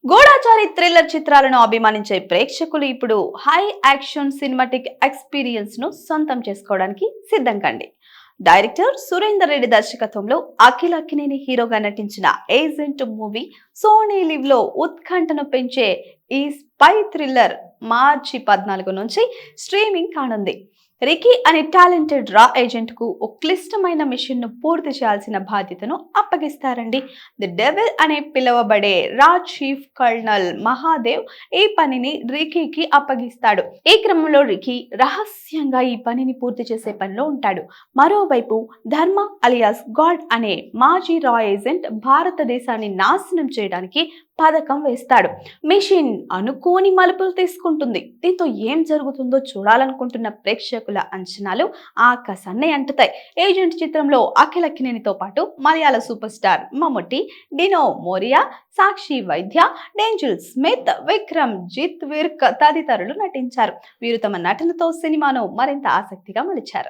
గూఢాచారి thriller చిత్రాలను అభిమానించే ప్రేక్షకులు ఇప్పుడు హై యాక్షన్ సినిమాటిక్ ఎక్స్పీరియన్స్ ను సొంతం చేసుకోవడానికి సిద్ధం కండి. డైరెక్టర్ సురేందర్ రెడ్డి దర్శకత్వంలో అఖిల్ అక్కినేని హీరోగా నటించిన ఏజెంట్ మూవీ సోనీ లివ్ లో ఉత్కంఠను పెంచే ఈ స్పై థ్రిల్లర్ మార్చి 14 నుంచి స్ట్రీమింగ్ కానుంది. రికీ అనే టాలెంటెడ్ రా ఏజెంట్ కు ఒక క్లిష్టమైన మిషన్ ను పూర్తి చేయాల్సిన బాధ్యతను అప్పగిస్తారండి. ది డెవిల్ అనే పిలువబడే రా చీఫ్ కర్నల్ మహాదేవ్ ఈ పనిని రికీకి అప్పగిస్తాడు. ఈ క్రమంలో రికీ రహస్యంగా ఈ పనిని పూర్తి చేసే పనిలో ఉంటాడు. మరోవైపు ధర్మ అలియాస్ గాడ్ అనే మాజీ రా ఏజెంట్ భారతదేశాన్ని నాశనం చేయడానికి పథకం వేస్తాడు. మిషన్ అనుకోని మలుపులు తీసుకుంటుంది. దీంతో ఏం జరుగుతుందో చూడాలనుకుంటున్న ప్రేక్షకుల అంచనాలు ఆకాశాన్ని అంటుతాయి. ఏజెంట్ చిత్రంలో అఖిల్ అక్కినేనితో పాటు మలయాళ super star Mammootty, Dino Morea, Sakshi Vaidya, Denzel Smith, Vikram Jit Virk తదితరులు నటించారు. వీరు తమ నటనతో సినిమాను మరింత ఆసక్తిగా మలిచారు.